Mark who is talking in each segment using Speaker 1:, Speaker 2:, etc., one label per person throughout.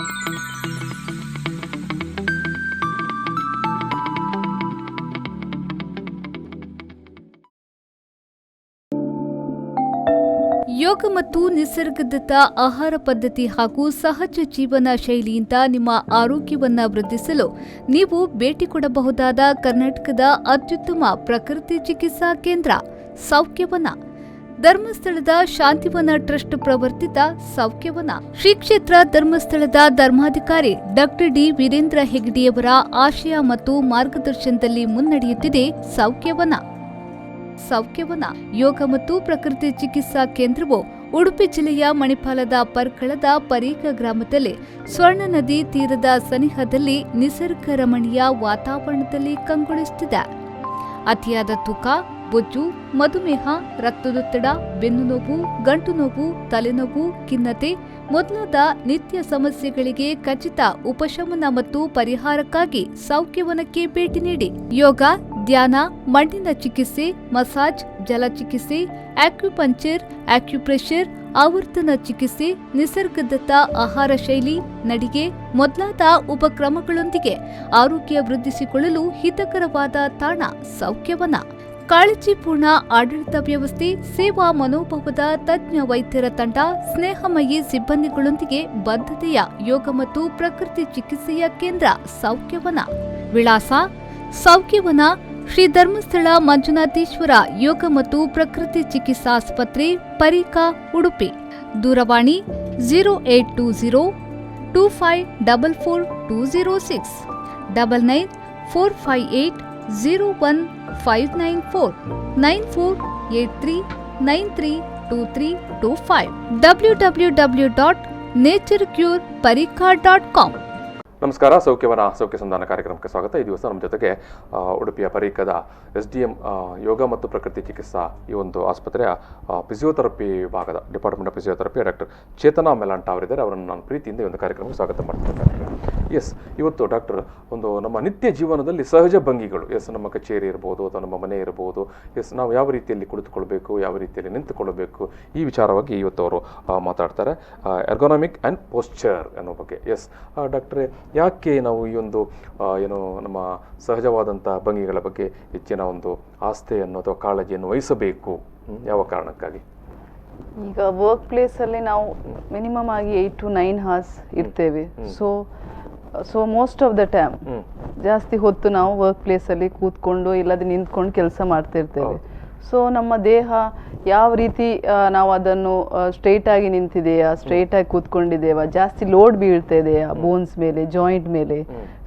Speaker 1: ಯೋಗ ಮತ್ತು ನಿಸರ್ಗದತ್ತ ಆಹಾರ ಪದ್ಧತಿ ಹಾಗೂ ಸಹಜ ಜೀವನ ಶೈಲಿಯಿಂದ ನಿಮ್ಮ ಆರೋಗ್ಯವನ್ನು ವೃದ್ಧಿಸಲು ನೀವು ಭೇಟಿ ಕೊಡಬಹುದಾದ ಕರ್ನಾಟಕದ ಅತ್ಯುತ್ತಮ ಪ್ರಕೃತಿ ಚಿಕಿತ್ಸಾ ಕೇಂದ್ರ ಸೌಖ್ಯವನ. ಧರ್ಮಸ್ಥಳದ ಶಾಂತಿವನ ಟ್ರಸ್ಟ್ ಪ್ರವರ್ತಿತ ಸೌಖ್ಯವನ ಶ್ರೀ ಕ್ಷೇತ್ರ ಧರ್ಮಸ್ಥಳದ ಧರ್ಮಾಧಿಕಾರಿ ಡಾಕ್ಟರ್ ಡಿ ವೀರೇಂದ್ರ ಹೆಗ್ಗಡೆಯವರ ಆಶಯ ಮತ್ತು ಮಾರ್ಗದರ್ಶನದಲ್ಲಿ ಮುನ್ನಡೆಯುತ್ತಿದೆ ಸೌಖ್ಯವನ. ಯೋಗ ಮತ್ತು ಪ್ರಕೃತಿ ಚಿಕಿತ್ಸಾ ಕೇಂದ್ರವು ಉಡುಪಿ ಜಿಲ್ಲೆಯ ಮಣಿಪಾಲದ ಪರ್ಕಳದ ಪರೀಕ ಗ್ರಾಮದಲ್ಲಿ ಸ್ವರ್ಣ ನದಿ ತೀರದ ಸನಿಹದಲ್ಲಿ ನಿಸರ್ಗ ರಮಣೀಯ ವಾತಾವರಣದಲ್ಲಿ ಕಂಗೊಳಿಸುತ್ತಿದೆ. ಅತಿಯಾದ ತೂಕ, ಬೊಜ್ಜು, ಮಧುಮೇಹ, ರಕ್ತದೊತ್ತಡ, ಬೆನ್ನು ನೋವು, ಗಂಟು ನೋವು, ತಲೆನೋವು, ಖಿನ್ನತೆ ಮೊದಲಾದ ನಿತ್ಯ ಸಮಸ್ಯೆಗಳಿಗೆ ಖಚಿತ ಉಪಶಮನ ಮತ್ತು ಪರಿಹಾರಕ್ಕಾಗಿ ಸೌಖ್ಯವನಕ್ಕೆ ಭೇಟಿ ನೀಡಿ. ಯೋಗ, ಧ್ಯಾನ, ಮಣ್ಣಿನ ಚಿಕಿತ್ಸೆ, ಮಸಾಜ್, ಜಲ ಚಿಕಿತ್ಸೆ, ಆಕ್ಯುಪಂಕ್ಚರ್, ಆಕ್ಯುಪ್ರೆಷರ್, ಆವರ್ತನ ಚಿಕಿತ್ಸೆ, ನಿಸರ್ಗದತ್ತ ಆಹಾರ ಶೈಲಿ, ನಡಿಗೆ ಮೊದಲಾದ ಉಪಕ್ರಮಗಳೊಂದಿಗೆ ಆರೋಗ್ಯ ವೃದ್ಧಿಸಿಕೊಳ್ಳಲು ಹಿತಕರವಾದ ತಾಣ ಸೌಖ್ಯವನ. ಕಾಳಜಿಪೂರ್ಣ ಆಡಳಿತ ವ್ಯವಸ್ಥೆ, ಸೇವಾ ಮನೋಭಾವದ ತಜ್ಞ ವೈದ್ಯರ ತಂಡ, ಸ್ನೇಹಮಯಿ ಸಿಬ್ಬಂದಿಗಳೊಂದಿಗೆ ಬದ್ಧತೆಯ ಯೋಗ ಮತ್ತು ಪ್ರಕೃತಿ ಚಿಕಿತ್ಸೆಯ ಕೇಂದ್ರ ಸೌಖ್ಯವನ. ವಿಳಾಸ: ಸೌಖ್ಯವನ, ಶ್ರೀ ಧರ್ಮಸ್ಥಳ ಮಂಜುನಾಥೇಶ್ವರ ಯೋಗ ಮತ್ತು ಪ್ರಕೃತಿ ಚಿಕಿತ್ಸಾ ಆಸ್ಪತ್ರೆ, ಪರೀಕ, ಉಡುಪಿ. ದೂರವಾಣಿ 0820 2544 206 9945801594 9483932325 www.naturecureparika.com.
Speaker 2: ನಮಸ್ಕಾರ. ಸೌಖ್ಯವನ ಸೌಖ್ಯ ಸಂಧಾನ ಕಾರ್ಯಕ್ರಮಕ್ಕೆ ಸ್ವಾಗತ. ಈ ದಿವಸ ನಮ್ಮ ಜೊತೆಗೆ ಉಡುಪಿಯ ಪರೀಕದ SDM ಯೋಗ ಮತ್ತು ಪ್ರಕೃತಿ ಚಿಕಿತ್ಸಾ ಈ ಒಂದು ಆಸ್ಪತ್ರೆಯ ಫಿಸಿಯೋಥೆರಪಿ ವಿಭಾಗದ department of physiotherapy doctor Chetana Melanta ಅವರಿದ್ದಾರೆ. ಅವರನ್ನು ನಾನು ಪ್ರೀತಿಯಿಂದ ಈ ಒಂದು ಕಾರ್ಯಕ್ರಮಕ್ಕೆ ಸ್ವಾಗತ ಮಾಡ್ತೀನಿ. ಎಸ್, ಇವತ್ತು ಡಾಕ್ಟರ್ ಒಂದು ನಮ್ಮ ನಿತ್ಯ ಜೀವನದಲ್ಲಿ ಸಹಜ ಭಂಗಿಗಳು, ಎಸ್, ನಮ್ಮ ಕಚೇರಿ ಇರ್ಬೋದು ಅಥವಾ ನಮ್ಮ ಮನೆ ಇರ್ಬೋದು, ಎಸ್, ನಾವು ಯಾವ ರೀತಿಯಲ್ಲಿ ಕುಳಿತುಕೊಳ್ಬೇಕು, ಯಾವ ರೀತಿಯಲ್ಲಿ ನಿಂತುಕೊಳ್ಬೇಕು, ಈ ವಿಚಾರವಾಗಿ ಇವತ್ತು ಅವರು ಮಾತಾಡ್ತಾರೆ. ಎರ್ಗೊನಾಮಿಕ್ ಆ್ಯಂಡ್ ಪೋಸ್ಚರ್ ಅನ್ನೋ ಬಗ್ಗೆ. ಎಸ್ ಡಾಕ್ಟ್ರೇ, ಯಾಕೆ ನಾವು ಈ ಒಂದು ಏನು ನಮ್ಮ ಸಹಜವಾದಂಥ ಭಂಗಿಗಳ ಬಗ್ಗೆ ಹೆಚ್ಚಿನ ಒಂದು ಆಸ್ಥೆಯನ್ನು ಅಥವಾ ಕಾಳಜಿಯನ್ನು ವಹಿಸಬೇಕು? ಯಾವ ಕಾರಣಕ್ಕಾಗಿ?
Speaker 3: ಈಗ ವರ್ಕ್ ಪ್ಲೇಸಲ್ಲಿ ನಾವು ಮಿನಿಮಮ್ ಆಗಿ 8 to 9 hours ಇರ್ತೇವೆ. So most of the time ಜಾಸ್ತಿ ಹೊತ್ತು ನಾವು ವರ್ಕ್ ಪ್ಲೇಸಲ್ಲಿ ಕೂತ್ಕೊಂಡು ಇಲ್ಲದೆ ನಿಂತ್ಕೊಂಡು ಕೆಲಸ ಮಾಡ್ತಾ ಇರ್ತೇವೆ. ಸೊ ನಮ್ಮ ದೇಹ ಯಾವ ರೀತಿ ನಾವು ಅದನ್ನು ಸ್ಟ್ರೈಟ್ ಆಗಿ ನಿಂತಿದೆಯಾ, ಸ್ಟ್ರೈಟ್ ಆಗಿ ಕೂತ್ಕೊಂಡಿದ್ದೇವಾ, ಜಾಸ್ತಿ ಲೋಡ್ ಬೀಳ್ತಾ ಇದೆಯಾ ಬೋನ್ಸ್ ಮೇಲೆ, ಜಾಯಿಂಟ್ ಮೇಲೆ,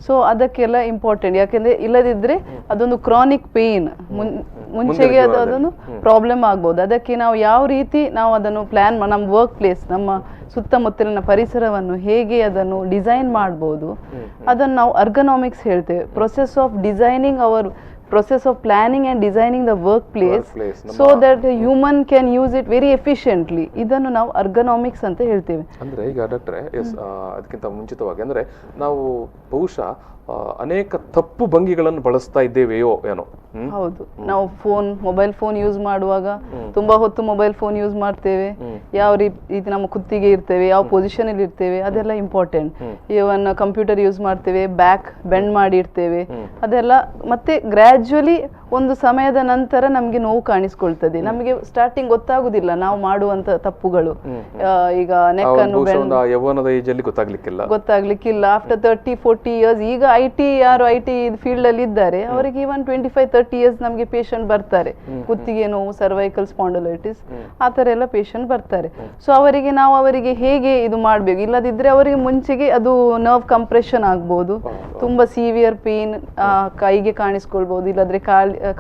Speaker 3: ಸೊ ಅದಕ್ಕೆಲ್ಲ ಇಂಪಾರ್ಟೆಂಟ್. ಯಾಕೆಂದ್ರೆ ಇಲ್ಲದಿದ್ರೆ ಅದೊಂದು ಕ್ರಾನಿಕ್ ಪೇನ್ ಮುಂಚೆಗೆ ಅದೊಂದು ಪ್ರಾಬ್ಲಮ್ ಆಗ್ಬೋದು. ಅದಕ್ಕೆ ನಾವು ಯಾವ ರೀತಿ ನಾವು ಅದನ್ನು ಪ್ಲಾನ್ ನಮ್ಮ ವರ್ಕ್ ಪ್ಲೇಸ್, ನಮ್ಮ ಸುತ್ತಮುತ್ತಲಿನ ಪರಿಸರವನ್ನು ಹೇಗೆ ಅದನ್ನು ಡಿಸೈನ್ ಮಾಡ್ಬೋದು, ಅದನ್ನು ನಾವು ಅರ್ಗನಾಮಿಕ್ಸ್ ಹೇಳ್ತೇವೆ. Process of designing our process of planning and designing the workplace so that the human can use it very efficiently. ಇದನ್ನು ನಾವು ಅರ್ಗನಾಮಿಕ್ಸ್ ಅಂತ ಹೇಳ್ತೇವೆ.
Speaker 2: ಅಂದ್ರೆ ಈಗ ಡಾಕ್ಟ್ರೆ, ಅದಕ್ಕಿಂತ ಮುಂಚಿತವಾಗಿ ಅಂದ್ರೆ ನಾವು ಬಹುಶಃ ಅನೇಕ ತಪ್ಪು ಭಂಗಿಗಳನ್ನು ಬಳಸ್ತಾ ಇದ್ದೇವೆಯೋ ಏನೋ.
Speaker 3: ಹೌದು, ನಾವು ಮೊಬೈಲ್ ಫೋನ್ ಯೂಸ್ ಮಾಡುವಾಗ ತುಂಬಾ ಹೊತ್ತು ಮೊಬೈಲ್ ಫೋನ್ ಯೂಸ್ ಮಾಡ್ತೇವೆ. ಯಾವ ರೀತಿ ನಮ್ಮ ಕುತ್ತಿಗೆ ಇರ್ತೇವೆ, ಯಾವ ಪೊಸಿಷನ್ ಅಲ್ಲಿ ಇರ್ತೇವೆ, ಅದೆಲ್ಲ ಇಂಪಾರ್ಟೆಂಟ್. ಇವನ್ ಕಂಪ್ಯೂಟರ್ ಯೂಸ್ ಮಾಡ್ತೇವೆ, ಬ್ಯಾಕ್ ಬೆಂಡ್ ಮಾಡಿ ಇರ್ತೇವೆ, ಅದೆಲ್ಲ ಮತ್ತೆ ಗ್ರಾಜುವಲಿ ಒಂದು ಸಮಯದ ನಂತರ ನಮಗೆ ನೋವು ಕಾಣಿಸ್ಕೊಳ್ತದೆ. ನಮಗೆ ಸ್ಟಾರ್ಟಿಂಗ್ ಗೊತ್ತಾಗುದಿಲ್ಲ ನಾವು ಮಾಡುವಂತ ತಪ್ಪುಗಳು. ಈಗ ನೆಕ್ ಅನ್ನು ಗೊತ್ತಾಗ್ಲಿಕ್ಕಿಲ್ಲ. ಆಫ್ಟರ್ 30-40 years, ಈಗ ಯಾರು ಐಟಿ ಫೀಲ್ಡ್ ಅಲ್ಲಿ ಇದ್ದಾರೆ ಅವರಿಗೆ ಇವನ್ 25-30 years ನಮಗೆ ಪೇಷಂಟ್ ಬರ್ತಾರೆ. ಕುತ್ತಿಗೆ ನೋವು, ಸರ್ವೈಕಲ್ ಸ್ಪಾಂಡಲೈಟಿಸ್, ಆ ತರ ಎಲ್ಲ ಪೇಷಂಟ್ ಬರ್ತಾರೆ. ಸೊ ಅವರಿಗೆ ಹೇಗೆ ಇದು ಮಾಡ್ಬೇಕು, ಇಲ್ಲದಿದ್ರೆ ಅವರಿಗೆ ಮುಂಚೆಗೆ ಅದು ನರ್ವ್ ಕಂಪ್ರೆಷನ್ ಆಗ್ಬೋದು, ತುಂಬಾ ಸಿವಿಯರ್ ಪೇನ್ ಕೈಗೆ ಕಾಣಿಸ್ಕೊಳ್ಬಹುದು, ಇಲ್ಲಾದ್ರೆ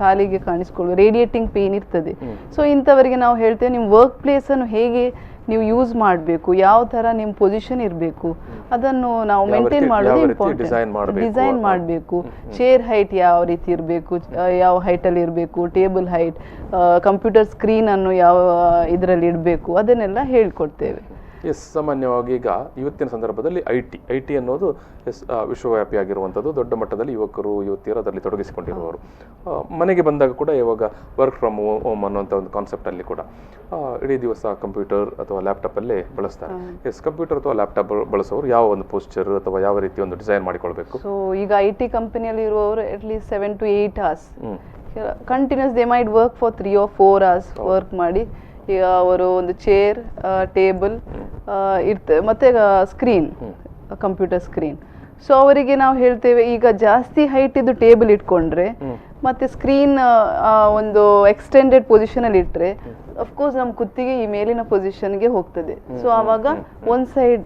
Speaker 3: ಕಾಲಿಗೆ ಕಾಣಿಸ್ಕೊಳ್ಬಹುದು, ರೇಡಿಯೇಟಿಂಗ್ ಪೇನ್ ಇರ್ತದೆ. ಸೊ ಇಂಥವರಿಗೆ ನಾವು ಹೇಳ್ತೇವೆ ನಿಮ್ಮ ವರ್ಕ್ ಪ್ಲೇಸ್ ಅನ್ನು ಹೇಗೆ ನೀವು ಯೂಸ್ ಮಾಡಬೇಕು, ಯಾವ ತರ ನಿಮ್ಮ ಪೊಸಿಷನ್ ಇರಬೇಕು, ಅದನ್ನು ನಾವು ಮೇಂಟೈನ್ ಮಾಡೋದು ಇಂಪಾರ್ಟೆಂಟ್. ಡಿಸೈನ್ ಮಾಡಬೇಕು. ಚೇರ್ ಹೈಟ್ ಯಾವ ರೀತಿ ಇರಬೇಕು, ಯಾವ ಹೈಟ್ ಅಲ್ಲಿ ಇರಬೇಕು, ಟೇಬಲ್ ಹೈಟ್, ಕಂಪ್ಯೂಟರ್ ಸ್ಕ್ರೀನ್ ಅನ್ನು ಯಾವ ಇದರಲ್ಲಿ ಇಡಬೇಕು, ಅದನ್ನೆಲ್ಲ ಹೇಳ್ಕೊಡ್ತೇವೆ.
Speaker 2: ಎಸ್, ಸಾಮಾನ್ಯವಾಗಿ ಈಗ ಇವತ್ತಿನ ಸಂದರ್ಭದಲ್ಲಿ ಐ ಟಿ ಅನ್ನೋದು ವಿಶ್ವವ್ಯಾಪಿಯಾಗಿರುವಂಥದ್ದು. ದೊಡ್ಡ ಮಟ್ಟದಲ್ಲಿ ಯುವಕರು ಯುವತಿಯರು ಅದರಲ್ಲಿ ತೊಡಗಿಸಿಕೊಂಡಿರುವವರು. ಮನೆಗೆ ಬಂದಾಗ ಕೂಡ ಇವಾಗ ವರ್ಕ್ ಫ್ರಮ್ ಹೋಮ್ ಅನ್ನೋಂಥ ಒಂದು ಕಾನ್ಸೆಪ್ಟಲ್ಲಿ ಕೂಡ ಇಡೀ ದಿವಸ ಕಂಪ್ಯೂಟರ್ ಅಥವಾ ಲ್ಯಾಪ್ಟಾಪಲ್ಲೇ ಬಳಸ್ತಾರೆ. ಎಸ್, ಕಂಪ್ಯೂಟರ್ ಅಥವಾ ಲ್ಯಾಪ್ಟಾಪ್ ಬಳಸೋರು ಯಾವ ಒಂದು ಪೋಸ್ಚರ್ ಅಥವಾ ಯಾವ ರೀತಿ ಒಂದು ಡಿಸೈನ್ ಮಾಡಿಕೊಳ್ಬೇಕು?
Speaker 3: ಸೊ ಈಗ IT ಕಂಪನಿಯಲ್ಲಿ ಇರುವವರು at least 7 to 8 hours continuous they might work for 3 or 4 hours work ಮಾಡಿ. ಈಗ ಅವರು ಒಂದು ಚೇರ್, ಟೇಬಲ್ ಇರ್ತದೆ, ಮತ್ತೆ ಸ್ಕ್ರೀನ್, ಕಂಪ್ಯೂಟರ್ ಸ್ಕ್ರೀನ್. ಸೊ ಅವರಿಗೆ ನಾವು ಹೇಳ್ತೇವೆ, ಈಗ ಜಾಸ್ತಿ ಹೈಟ್ ಇದ್ದು ಟೇಬಲ್ ಇಟ್ಕೊಂಡ್ರೆ ಮತ್ತೆ ಸ್ಕ್ರೀನ್ ಒಂದು ಎಕ್ಸ್ಟೆಂಡೆಡ್ ಪೊಸಿಷನ್ ಅಲ್ಲಿ ಇಟ್ಟರೆ ಅಫ್ಕೋರ್ಸ್ ನಮ್ಮ ಕುತ್ತಿಗೆ ಈ ಮೇಲಿನ ಪೊಸಿಷನ್ಗೆ ಹೋಗ್ತದೆ. ಸೊ ಆವಾಗ ಒಂದ್ ಸೈಡ್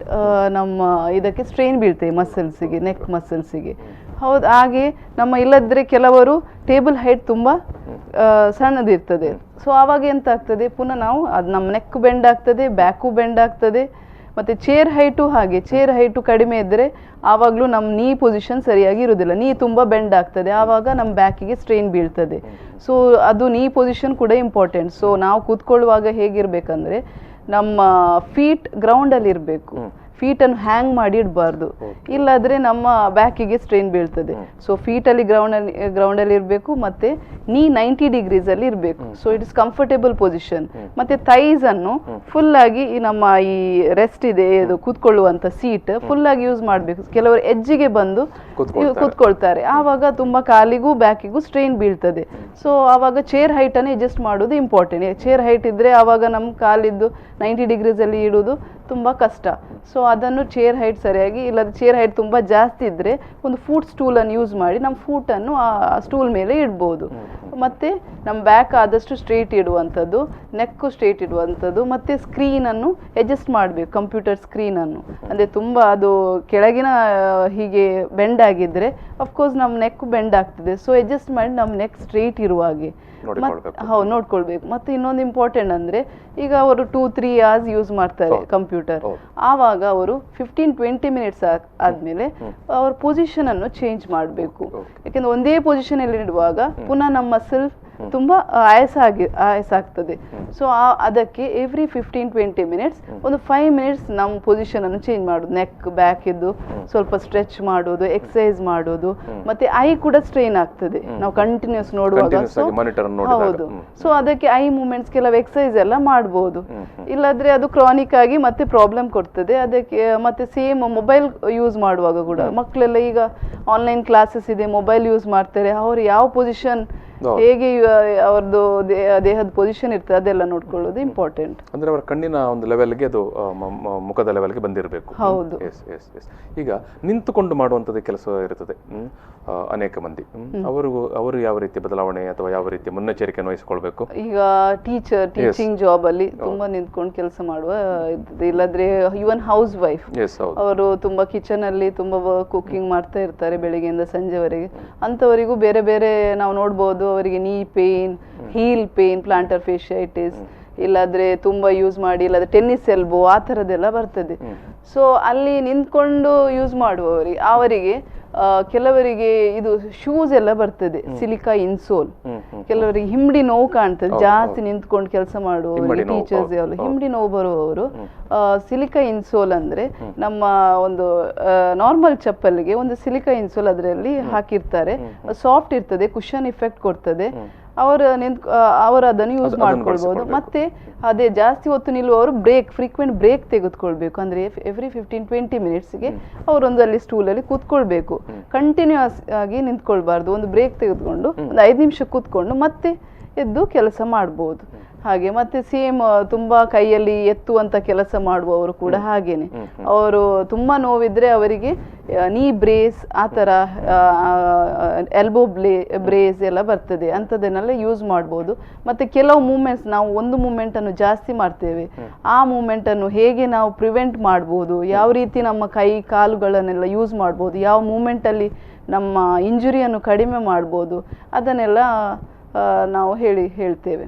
Speaker 3: ನಮ್ಮ ಇದಕ್ಕೆ ಸ್ಟ್ರೈನ್ ಬೀಳ್ತೇವೆ, ಮಸಲ್ಸಿಗೆ, ನೆಕ್ ಮಸಲ್ಸಿಗೆ. ಹೌದು, ಹಾಗೆ ಇಲ್ಲದ್ರೆ ಕೆಲವರು ಟೇಬಲ್ ಹೈಟ್ ತುಂಬಾ ಸಣ್ಣದಿರ್ತದೆ. ಸೊ ಆವಾಗ ಎಂತ ಆಗ್ತದೆ, ಪುನಃ ನಾವು ಅದು ನಮ್ಮ ನೆಕ್ ಬೆಂಡ್ ಆಗ್ತದೆ, ಬ್ಯಾಕು ಬೆಂಡ್ ಆಗ್ತದೆ. ಮತ್ತೆ ಚೇರ್ ಹೈಟು ಹಾಗೆ, ಚೇರ್ ಹೈಟು ಕಡಿಮೆ ಇದ್ದರೆ ಆವಾಗಲೂ ನಮ್ಮ ನೀ ಪೊಸಿಷನ್ ಸರಿಯಾಗಿ ಇರುವುದಿಲ್ಲ, ನೀ ತುಂಬ ಬೆಂಡ್ ಆಗ್ತದೆ, ಆವಾಗ ನಮ್ಮ ಬ್ಯಾಕಿಗೆ ಸ್ಟ್ರೈನ್ ಬೀಳ್ತದೆ. ಸೊ ಅದು ನೀ ಪೊಸಿಷನ್ ಕೂಡ ಇಂಪಾರ್ಟೆಂಟ್. ಸೊ ನಾವು ಕೂತ್ಕೊಳ್ಳುವಾಗ ಹೇಗಿರ್ಬೇಕಂದ್ರೆ ನಮ್ಮ ಫೀಟ್ ಗ್ರೌಂಡಲ್ಲಿ ಇರಬೇಕು, ಫೀಟನ್ನು ಹ್ಯಾಂಗ್ ಮಾಡಿ ಇಡಬಾರ್ದು, ಇಲ್ಲಾದ್ರೆ ನಮ್ಮ ಬ್ಯಾಕಿಗೆ ಸ್ಟ್ರೈನ್ ಬೀಳ್ತದೆ. ಸೊ ಫೀಟಲ್ಲಿ ಗ್ರೌಂಡಲ್ಲಿ ಇರಬೇಕು, ಮತ್ತೆ ನೀ 90 degrees ಅಲ್ಲಿ ಇರಬೇಕು. So it is comfortable position. ಮತ್ತೆ ಥೈಸ್ ಅನ್ನು ಫುಲ್ ಆಗಿ ನಮ್ಮ ಈ ರೆಸ್ಟ್ ಇದೆ, ಇದು ಕೂತ್ಕೊಳ್ಳುವಂತ ಸೀಟ್ ಫುಲ್ ಆಗಿ ಯೂಸ್ ಮಾಡಬೇಕು. ಕೆಲವರು ಎಜ್ಜಿಗೆ ಬಂದು ಕೂತ್ಕೊಳ್ತಾರೆ, ಆವಾಗ ತುಂಬಾ ಕಾಲಿಗೂ ಬ್ಯಾಕಿಗೂ ಸ್ಟ್ರೈನ್ ಬೀಳ್ತದೆ. ಸೊ ಆವಾಗ ಚೇರ್ ಹೈಟ್ ಅನ್ನು ಅಡ್ಜಸ್ಟ್ ಮಾಡೋದು ಇಂಪಾರ್ಟೆಂಟ್. ಚೇರ್ ಹೈಟ್ ಇದ್ರೆ ಆವಾಗ ನಮ್ಮ ಕಾಲಿದ್ದು 90 degrees ಅಲ್ಲಿ ಇಡುವುದು ತುಂಬ ಕಷ್ಟ. ಸೊ ಅದನ್ನು ಚೇರ್ ಹೈಟ್ ಸರಿಯಾಗಿ, ಇಲ್ಲದ ಚೇರ್ ಹೈಟ್ ತುಂಬ ಜಾಸ್ತಿ ಇದ್ದರೆ ಒಂದು ಫೂಟ್ ಸ್ಟೂಲನ್ನು ಯೂಸ್ ಮಾಡಿ ನಮ್ಮ ಫೂಟನ್ನು ಆ ಸ್ಟೂಲ್ ಮೇಲೆ ಇಡ್ಬೋದು. ಮತ್ತು ನಮ್ಮ ಬ್ಯಾಕ್ ಆದಷ್ಟು ಸ್ಟ್ರೇಟ್ ಇಡುವಂಥದ್ದು, ನೆಕ್ಕು ಸ್ಟ್ರೇಟ್ ಇಡುವಂಥದ್ದು, ಮತ್ತು ಸ್ಕ್ರೀನನ್ನು ಅಡ್ಜಸ್ಟ್ ಮಾಡಬೇಕು, ಕಂಪ್ಯೂಟರ್ ಸ್ಕ್ರೀನನ್ನು. ಅಂದರೆ ತುಂಬ ಅದು ಕೆಳಗಿನ ಹೀಗೆ ಬೆಂಡ್ ಆಗಿದ್ದರೆ ಅಫ್ಕೋರ್ಸ್ ನಮ್ಮ ನೆಕ್ ಬೆಂಡ್ ಆಗ್ತದೆ. ಸೊ ಅಡ್ಜಸ್ಟ್ ಮಾಡಿ ನಮ್ಮ ನೆಕ್ ಸ್ಟ್ರೇಟ್ ಇರುವ ಹಾಗೆ ಹೌದು ನೋಡ್ಕೊಳ್ಬೇಕು. ಮತ್ತು ಇನ್ನೊಂದು ಇಂಪಾರ್ಟೆಂಟ್ ಅಂದರೆ ಈಗ ಅವರು 2-3 hours ಯೂಸ್ ಮಾಡ್ತಾರೆ ಕಂಪ್ಯೂಟರ್, ಆವಾಗ ಅವರು 15-20 minutes ಆದಮೇಲೆ ಅವ್ರ ಪೊಸಿಷನ್ ಅನ್ನು ಚೇಂಜ್ ಮಾಡಬೇಕು. ಯಾಕೆಂದ್ರೆ ಒಂದೇ ಪೊಸಿಷನ್ ಅಲ್ಲಿ ಇಡುವಾಗ ಪುನಃ ನಮ್ಮ ಮಸಲ್ ತುಂಬಾ ಆಯಾಸ ಆಗ್ತದೆ. ಸೊ ಅದಕ್ಕೆ ಎವ್ರಿ 15-20 minutes ಒಂದು 5 minutes ನಮ್ಮ ಪೊಸಿಷನ್ ಅನ್ನು ಚೇಂಜ್ ಮಾಡೋದು, ನೆಕ್ ಬ್ಯಾಕ್ ಇದ್ದು ಸ್ವಲ್ಪ ಸ್ಟ್ರೆಚ್ ಮಾಡೋದು, ಎಕ್ಸಸೈಸ್ ಮಾಡೋದು. ಮತ್ತೆ ಐ ಕೂಡ ಸ್ಟ್ರೈನ್ ಆಗ್ತದೆ ನಾವು ಕಂಟಿನ್ಯೂಸ್ ನೋಡುವಾಗ. ಹೌದು, ಸೊ ಅದಕ್ಕೆ ಐ ಮೂವ್ಮೆಂಟ್ಸ್ ಕೆಲವು ಎಕ್ಸಸೈಸ್ ಎಲ್ಲ ಮಾಡಬಹುದು. ಇಲ್ಲಾದ್ರೆ ಅದು ಕ್ರಾನಿಕ್ ಆಗಿ ಮತ್ತೆ ಪ್ರಾಬ್ಲಮ್ ಕೊಡ್ತದೆ. ಅದಕ್ಕೆ ಮತ್ತೆ ಸೇಮ್ ಮೊಬೈಲ್ ಯೂಸ್ ಮಾಡುವಾಗ ಕೂಡ ಮಕ್ಕಳೆಲ್ಲ ಈಗ ಆನ್ಲೈನ್ ಕ್ಲಾಸಸ್ ಇದೆ, ಮೊಬೈಲ್ ಯೂಸ್ ಮಾಡ್ತಾರೆ, ಅವ್ರು ಯಾವ ಪೊಸಿಷನ್ ಹೇಗೆ ಅವ್ರದ್ದು ದೇಹದ ಪೊಸಿಷನ್ ಇರ್ತದೆ ಅದೆಲ್ಲ ನೋಡ್ಕೊಳ್ಳೋದು ಇಂಪಾರ್ಟೆಂಟ್.
Speaker 2: ಅಂದ್ರೆ ಅವರ ಕಣ್ಣಿನ ಒಂದು ಲೆವೆಲ್ಗೆ ಅದು ಮುಖದ ಲೆವೆಲ್ಗೆ ಬಂದಿರಬೇಕು.
Speaker 3: ಹೌದು.
Speaker 2: ಈಗ ನಿಂತುಕೊಂಡು ಮಾಡುವಂಥದ್ದು ಕೆಲಸ ಇರುತ್ತದೆ ಅನೇಕ ಮಂದಿ, ಅವರು ಯಾವ ರೀತಿ ಬದಲಾವಣೆ ಅಥವಾ ಯಾವ ರೀತಿ ಮುನ್ನೆಚ್ಚರಿಕೆಯನ್ನು ವಹಿಸಿಕೊಳ್ಬೇಕು?
Speaker 3: ಈಗ ಟೀಚಿಂಗ್ ಜಾಬ್ ಅಲ್ಲಿ ತುಂಬಾ ನಿಂತ್ಕೊಂಡು ಕೆಲಸ ಮಾಡುವ, ಇಲ್ಲದ್ರೆ ಇವನ್ ಹೌಸ್ ವೈಫ್ ಅವರು ತುಂಬಾ ಕಿಚನ್ ಅಲ್ಲಿ ತುಂಬಾ ಕುಕಿಂಗ್ ಮಾಡ್ತಾ ಇರ್ತಾರೆ ಬೆಳಿಗ್ಗೆಯಿಂದ ಸಂಜೆವರೆಗೆ. ಅಂತವರಿಗೂ ಬೇರೆ ಬೇರೆ ನಾವು ನೋಡ್ಬೋದು, ಅವರಿಗೆ knee pain, heel pain, plantar fasciitis, ಇಲ್ಲಾದ್ರೆ ತುಂಬಾ ಯೂಸ್ ಮಾಡಿ, ಇಲ್ಲಾದ್ರೆ ಟೆನ್ನಿಸ್ ಎಲ್ಬೋ ಆ ಥರದ್ದೆಲ್ಲ ಬರ್ತದೆ. ಸೊ ಅಲ್ಲಿ ನಿಂತ್ಕೊಂಡು ಯೂಸ್ ಮಾಡುವವರಿಗೆ ಅವರಿಗೆ ಕೆಲವರಿಗೆ ಇದು ಶೂಸ್ ಎಲ್ಲ ಬರ್ತದೆ, ಸಿಲಿಕಾ ಇನ್ಸೋಲ್. ಕೆಲವರಿಗೆ ಹಿಂಬಡಿ ನೋವು ಕಾಣ್ತದೆ ಜಾಸ್ತಿ ನಿಂತ್ಕೊಂಡು ಕೆಲಸ ಮಾಡುವವರಿಗೆ, ಟೀಚರ್ಸ್ ಎಲ್ಲ ಹಿಂಬಡಿ ನೋವು ಬರುವವರು ಸಿಲಿಕಾ ಇನ್ಸೋಲ್ ಅಂದ್ರೆ ನಮ್ಮ ಒಂದು ನಾರ್ಮಲ್ ಚಪ್ಪಲಿಗೆ ಒಂದು ಸಿಲಿಕಾ ಇನ್ಸೋಲ್ ಅದರಲ್ಲಿ ಹಾಕಿರ್ತಾರೆ, ಸಾಫ್ಟ್ ಇರ್ತದೆ, ಕುಷನ್ ಇಫೆಕ್ಟ್ ಕೊಡ್ತದೆ. ಅವರು ಅದನ್ನು ಯೂಸ್ ಮಾಡ್ಕೊಳ್ಬಹುದು. ಮತ್ತೆ ಅದೇ ಜಾಸ್ತಿ ಹೊತ್ತು ನಿಲ್ಲುವವರು ಫ್ರೀಕ್ವೆಂಟ್ ಬ್ರೇಕ್ ತೆಗೆದುಕೊಳ್ಬೇಕು. ಅಂದ್ರೆ ಎವ್ರಿ 15-20 minutesಗೆ ಅವರೊಂದು ಅಲ್ಲಿ ಸ್ಟೂಲಲ್ಲಿ ಕೂತ್ಕೊಳ್ಬೇಕು, ಕಂಟಿನ್ಯೂಸ್ ಆಗಿ ನಿಂತ್ಕೊಳ್ಬಾರ್ದು. ಒಂದು ಬ್ರೇಕ್ ತೆಗೆದುಕೊಂಡು ಒಂದು 5 ನಿಮಿಷ ಕೂತ್ಕೊಂಡು ಮತ್ತೆ ಎದ್ದು ಕೆಲಸ ಮಾಡ್ಬೋದು. ಹಾಗೆ ಮತ್ತೆ ಸೇಮ್ ತುಂಬಾ ಕೈಯಲ್ಲಿ ಎತ್ತುವಂತ ಕೆಲಸ ಮಾಡುವವರು ಕೂಡ ಹಾಗೇನೆ, ಅವರು ತುಂಬಾ ನೋವಿದ್ರೆ ಅವರಿಗೆ ನೀ ಬ್ರೇಸ್ ಆ ಥರ ಎಲ್ಬೋ ಬ್ರೇಸ್ ಎಲ್ಲ ಬರ್ತದೆ, ಅಂಥದ್ದನ್ನೆಲ್ಲ ಯೂಸ್ ಮಾಡ್ಬೋದು. ಮತ್ತೆ ಕೆಲವು ಮೂಮೆಂಟ್ಸ್ ನಾವು ಒಂದು ಮೂಮೆಂಟ್ ಅನ್ನು ಜಾಸ್ತಿ ಮಾಡ್ತೇವೆ, ಆ ಮೂಮೆಂಟ್ ಅನ್ನು ಹೇಗೆ ನಾವು ಪ್ರಿವೆಂಟ್ ಮಾಡ್ಬೋದು, ಯಾವ ರೀತಿ ನಮ್ಮ ಕೈ ಕಾಲುಗಳನ್ನೆಲ್ಲ ಯೂಸ್ ಮಾಡ್ಬೋದು, ಯಾವ ಮೂಮೆಂಟ್ ಅಲ್ಲಿ ನಮ್ಮ ಇಂಜುರಿಯನ್ನು ಕಡಿಮೆ ಮಾಡ್ಬೋದು, ಅದನ್ನೆಲ್ಲ ನಾವು ಹೇಳ್ತೇವೆ.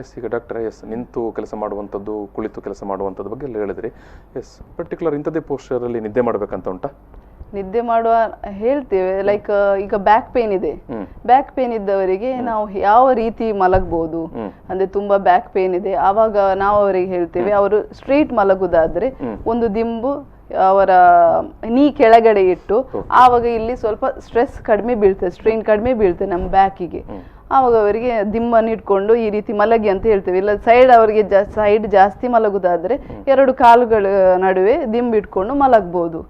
Speaker 2: ಎಸ್, ಈಗ ಡಾಕ್ಟರ್ ನಿಂತು ಕೆಲಸ ಮಾಡುವಂಥದ್ದು, ಕುಳಿತು ಕೆಲಸ ಮಾಡುವಂಥದ್ದು ಬಗ್ಗೆ ಎಲ್ಲ ಹೇಳಿದ್ರಿ. ಎಸ್, ಪರ್ಟಿಕ್ಯುಲರ್ ಇಂಥದ್ದೇ ಪೋಸ್ಚರಲ್ಲಿ ನಿದ್ದೆ ಮಾಡಬೇಕಂತ ಉಂಟಾ?
Speaker 3: ನಿದ್ದೆ ಮಾಡುವ ಹೇಳ್ತೇವೆ, ಲೈಕ್ ಈಗ ಬ್ಯಾಕ್ ಪೇನ್ ಇದೆ, ಬ್ಯಾಕ್ ಪೇನ್ ಇದ್ದವರಿಗೆ ನಾವು ಯಾವ ರೀತಿ ಮಲಗಬಹುದು ಅಂದ್ರೆ ತುಂಬಾ ಬ್ಯಾಕ್ ಪೇನ್ ಇದೆ ಆವಾಗ ನಾವು ಅವರಿಗೆ ಹೇಳ್ತೇವೆ, ಅವರು ಸ್ಟ್ರೈಟ್ ಮಲಗುದಾದ್ರೆ ಒಂದು ದಿಂಬು ಅವರ ನೀ ಕೆಳಗಡೆ ಇಟ್ಟು ಆವಾಗ ಇಲ್ಲಿ ಸ್ವಲ್ಪ ಸ್ಟ್ರೆಸ್ ಕಡಿಮೆ ಬೀಳ್ತದೆ, ಸ್ಟ್ರೈನ್ ಕಡಿಮೆ ಬೀಳ್ತದೆ ನಮ್ಮ ಬ್ಯಾಕಿಗೆ. ಆವಾಗ ಅವರಿಗೆ ದಿಂಬನ್ನು ಇಟ್ಕೊಂಡು ಈ ರೀತಿ ಮಲಗಿ ಅಂತ ಹೇಳ್ತೇವೆ. ಇಲ್ಲ ಸೈಡ್ ಅವರಿಗೆ ಸೈಡ್ ಜಾಸ್ತಿ ಮಲಗುದಾದ್ರೆ 2 ಕಾಲುಗಳ ನಡುವೆ ದಿಂಬು ಇಟ್ಕೊಂಡು ಮಲಗಬಹುದು.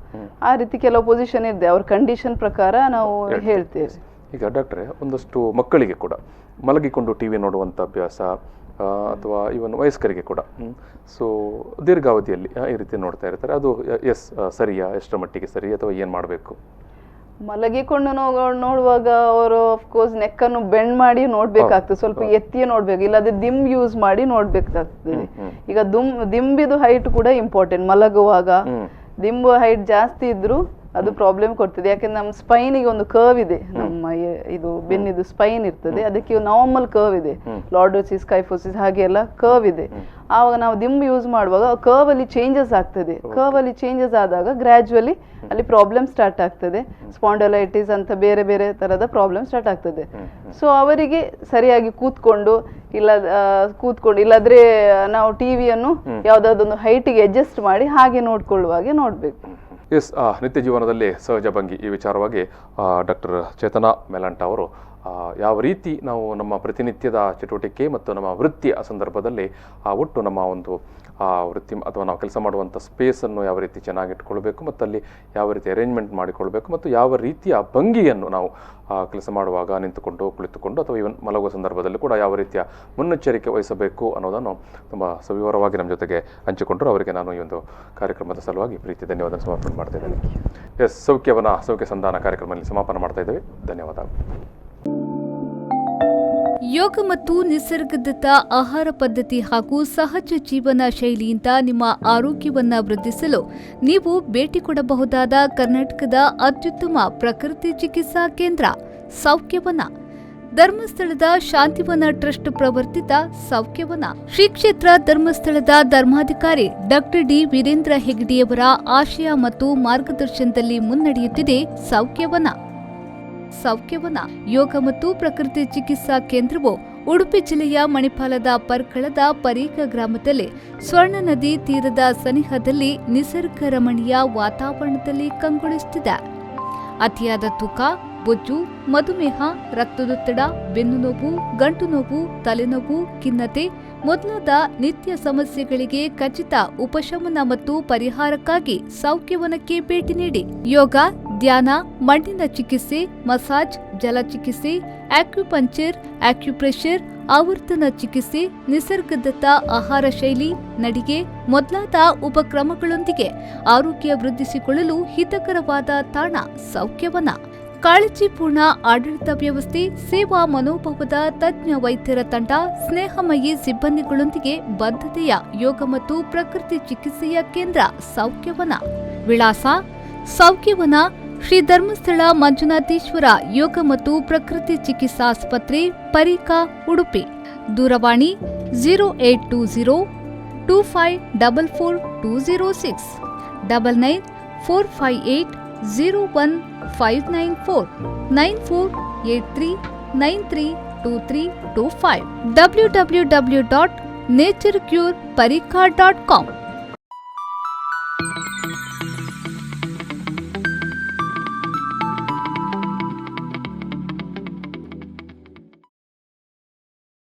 Speaker 3: ಆ ರೀತಿ ಕೆಲವು ಪೊಸಿಷನ್ ಇದೆ, ಅವ್ರ ಕಂಡೀಷನ್ ಪ್ರಕಾರ ನಾವು ಹೇಳ್ತೇವೆ.
Speaker 2: ಈಗ ಡಾಕ್ಟ್ರೆ, ಒಂದಷ್ಟು ಮಕ್ಕಳಿಗೆ ಕೂಡ ಮಲಗಿಕೊಂಡು ಟಿವಿ ನೋಡುವಂಥ ಅಭ್ಯಾಸ ಅಥವಾ ಇವನ್ ವಯಸ್ಕರಿಗೆ ಕೂಡ ಸೊ ದೀರ್ಘಾವಧಿಯಲ್ಲಿ ಈ ರೀತಿ ನೋಡ್ತಾ ಇರ್ತಾರೆ, ಅದು ಸರಿಯಾ, ಎಷ್ಟರ ಮಟ್ಟಿಗೆ ಸರಿ ಅಥವಾ ಏನು ಮಾಡಬೇಕು?
Speaker 3: ಮಲಗಿಕೊಂಡು ನೋಡುವಾಗ ಅವರು ಅಫ್ಕೋರ್ಸ್ ನೆಕ್ಕನ್ನು ಬೆಂಡ್ ಮಾಡಿ ನೋಡ್ಬೇಕಾಗ್ತದೆ, ಸ್ವಲ್ಪ ಎತ್ತಿಯೇ ನೋಡ್ಬೇಕು, ಇಲ್ಲದೆ ದಿಂಬ್ ಯೂಸ್ ಮಾಡಿ ನೋಡ್ಬೇಕಾಗ್ತದೆ. ಈಗ ದಿಂಬಿದು ಹೈಟ್ ಕೂಡ ಇಂಪಾರ್ಟೆಂಟ್. ಮಲಗುವಾಗ ದಿಂಬು ಹೈಟ್ ಜಾಸ್ತಿ ಇದ್ರು ಅದು ಪ್ರಾಬ್ಲಮ್ ಕೊಡ್ತದೆ, ಯಾಕಂದ್ರೆ ನಮ್ಮ ಸ್ಪೈನಿಗೆ ಒಂದು ಕರ್ವ್ ಇದೆ, ನಮ್ಮ ಇದು ಬೆನ್ನಿದು ಸ್ಪೈನ್ ಇರ್ತದೆ, ಅದಕ್ಕೆ ನಾರ್ಮಲ್ ಕರ್ವ್ ಇದೆ, ಲಾರ್ಡೋಸಿಸ್ ಕೈಫೋಸಿಸ್ ಹಾಗೆ ಎಲ್ಲ ಕರ್ವ್ ಇದೆ. ಆವಾಗ ನಾವು ದಿಂಬು ಯೂಸ್ ಮಾಡುವಾಗ ಕರ್ವ್ ಅಲ್ಲಿ ಚೇಂಜಸ್ ಆಗ್ತದೆ, ಕರ್ವ್ ಅಲ್ಲಿ ಚೇಂಜಸ್ ಆದಾಗ ಗ್ರಾಜುವಲಿ ಅಲ್ಲಿ ಪ್ರಾಬ್ಲಮ್ ಸ್ಟಾರ್ಟ್ ಆಗ್ತದೆ, ಸ್ಪಾಂಡಲೈಟಿಸ್ ಅಂತ ಬೇರೆ ಬೇರೆ ತರದ ಪ್ರಾಬ್ಲಮ್ ಸ್ಟಾರ್ಟ್ ಆಗ್ತದೆ. ಸೊ ಅವರಿಗೆ ಸರಿಯಾಗಿ ಕೂತ್ಕೊಂಡು ಇಲ್ಲದ್ರೆ ನಾವು ಟಿವಿಯನ್ನು ಯಾವ್ದಾದೊಂದು ಹೈಟಿಗೆ ಅಡ್ಜಸ್ಟ್ ಮಾಡಿ ಹಾಗೆ ನೋಡ್ಕೊಳ್ಳುವಾಗೆ ನೋಡ್ಬೇಕು.
Speaker 2: ನಿತ್ಯ ಜೀವನದಲ್ಲಿ ಸಹಜ ಭಂಗಿ ಈ ವಿಚಾರವಾಗಿ ಡಾಕ್ಟರ್ ಚೇತನಾ ಮೆಲಂಟ ಅವರು ಯಾವ ರೀತಿ ನಾವು ನಮ್ಮ ಪ್ರತಿನಿತ್ಯದ ಚಟುವಟಿಕೆ ಮತ್ತು ನಮ್ಮ ವೃತ್ತಿಯ ಸಂದರ್ಭದಲ್ಲಿ ಒಟ್ಟು ನಮ್ಮ ಒಂದು ವೃತ್ತಿ ಅಥವಾ ನಾವು ಕೆಲಸ ಮಾಡುವಂಥ ಸ್ಪೇಸನ್ನು ಯಾವ ರೀತಿ ಚೆನ್ನಾಗಿ ಇಟ್ಕೊಳ್ಬೇಕು ಮತ್ತು ಅಲ್ಲಿ ಯಾವ ರೀತಿ ಅರೇಂಜ್ಮೆಂಟ್ ಮಾಡಿಕೊಳ್ಬೇಕು ಮತ್ತು ಯಾವ ರೀತಿಯ ಭಂಗಿಯನ್ನು ನಾವು ಕೆಲಸ ಮಾಡುವಾಗ ನಿಂತುಕೊಂಡು ಕುಳಿತುಕೊಂಡು ಅಥವಾ ಇವನ್ ಮಲಗುವ ಸಂದರ್ಭದಲ್ಲಿ ಕೂಡ ಯಾವ ರೀತಿಯ ಮುನ್ನೆಚ್ಚರಿಕೆ ವಹಿಸಬೇಕು ಅನ್ನೋದನ್ನು ತುಂಬ ಸವಿವರವಾಗಿ ನಮ್ಮ ಜೊತೆಗೆ ಹಂಚಿಕೊಂಡರು. ಅವರಿಗೆ ನಾನು ಈ ಒಂದು ಕಾರ್ಯಕ್ರಮದ ಸಲುವಾಗಿ ಪ್ರೀತಿ ಧನ್ಯವಾದ ಸಮರ್ಪಣೆ ಮಾಡ್ತಾ ಇದ್ದೇನೆ. ಸೌಖ್ಯ ಸಂಧಾನ ಕಾರ್ಯಕ್ರಮದಲ್ಲಿ ಸಮಾಪನ ಮಾಡ್ತಾ ಇದ್ದೇವೆ. ಧನ್ಯವಾದ.
Speaker 1: ಯೋಗ ಮತ್ತು ನಿಸರ್ಗದತ್ತ ಆಹಾರ ಪದ್ಧತಿ ಹಾಗೂ ಸಹಜ ಜೀವನ ಶೈಲಿಯಿಂದ ನಿಮ್ಮ ಆರೋಗ್ಯವನ್ನ ವೃದ್ಧಿಸಲು ನೀವು ಭೇಟಿ ಕೊಡಬಹುದಾದ ಕರ್ನಾಟಕದ ಅತ್ಯುತ್ತಮ ಪ್ರಕೃತಿ ಚಿಕಿತ್ಸಾ ಕೇಂದ್ರ ಸೌಖ್ಯವನ. ಧರ್ಮಸ್ಥಳದ ಶಾಂತಿವನ ಟ್ರಸ್ಟ್ ಪ್ರವರ್ತಿತ ಸೌಖ್ಯವನ ಶ್ರೀ ಕ್ಷೇತ್ರ ಧರ್ಮಸ್ಥಳದ ಧರ್ಮಾಧಿಕಾರಿ ಡಾಕ್ಟರ್ ಡಿ ವೀರೇಂದ್ರ ಹೆಗ್ಗಡೆಯವರ ಆಶಯ ಮತ್ತು ಮಾರ್ಗದರ್ಶನದಲ್ಲಿ ಮುನ್ನಡೆಯುತ್ತಿದೆ ಸೌಖ್ಯವನ. ಯೋಗ ಮತ್ತು ಪ್ರಕೃತಿ ಚಿಕಿತ್ಸಾ ಕೇಂದ್ರವು ಉಡುಪಿ ಜಿಲ್ಲೆಯ ಮಣಿಪಾಲದ ಪರ್ಕಳದ ಪರೀಕ ಗ್ರಾಮದಲ್ಲಿ ಸ್ವರ್ಣ ನದಿ ತೀರದ ಸನಿಹದಲ್ಲಿ ನಿಸರ್ಗ ರಮಣೀಯ ವಾತಾವರಣದಲ್ಲಿ ಕಂಗೊಳಿಸುತ್ತಿದೆ. ಅತಿಯಾದ ತೂಕ, ಬೊಜ್ಜು, ಮಧುಮೇಹ, ರಕ್ತದೊತ್ತಡ, ಬೆನ್ನು ನೋವು, ಗಂಟು ನೋವು, ತಲೆನೋವು, ಖಿನ್ನತೆ ಮೊದಲಾದ ನಿತ್ಯ ಸಮಸ್ಯೆಗಳಿಗೆ ಖಚಿತ ಉಪಶಮನ ಮತ್ತು ಪರಿಹಾರಕ್ಕಾಗಿ ಸೌಖ್ಯವನಕ್ಕೆ ಭೇಟಿ ನೀಡಿ. ಯೋಗ, ಧ್ಯಾನ, ಮಣ್ಣಿನ ಚಿಕಿತ್ಸೆ, ಮಸಾಜ್, ಜಲ ಚಿಕಿತ್ಸೆ, ಆಕ್ಯುಪಂಕ್ಚರ್, ಆಕ್ಯುಪ್ರೆಷರ್, ಆವರ್ತನ ಚಿಕಿತ್ಸೆ, ನಿಸರ್ಗದತ್ತ ಆಹಾರ ಶೈಲಿ, ನಡಿಗೆ ಮೊದಲಾದ ಉಪಕ್ರಮಗಳೊಂದಿಗೆ ಆರೋಗ್ಯ ವೃದ್ಧಿಸಿಕೊಳ್ಳಲು ಹಿತಕರವಾದ ತಾಣ ಸೌಖ್ಯವನ. ಕಾಳಜಿಪೂರ್ಣ ಆಡಳಿತ ವ್ಯವಸ್ಥೆ, ಸೇವಾ ಮನೋಭಾವದ ತಜ್ಞ ವೈದ್ಯರ ತಂಡ, ಸ್ನೇಹಮಯಿ ಸಿಬ್ಬಂದಿಗಳೊಂದಿಗೆ ಬದ್ಧತೆಯ ಯೋಗ ಮತ್ತು ಪ್ರಕೃತಿ ಚಿಕಿತ್ಸೆಯ ಕೇಂದ್ರ ಸೌಖ್ಯವನ. ವಿಳಾಸ: ಸೌಖ್ಯವನ, ಶ್ರೀ ಧರ್ಮಸ್ಥಳ ಮಂಜುನಾಥೇಶ್ವರ ಯೋಗ ಮತ್ತು ಪ್ರಕೃತಿ ಚಿಕಿತ್ಸಾ ಆಸ್ಪತ್ರೆ, ಪರೀಕ, ಉಡುಪಿ. ದೂರವಾಣಿ 0820 2544 206 99 458 01594 9483 932325 www.naturecureparika.com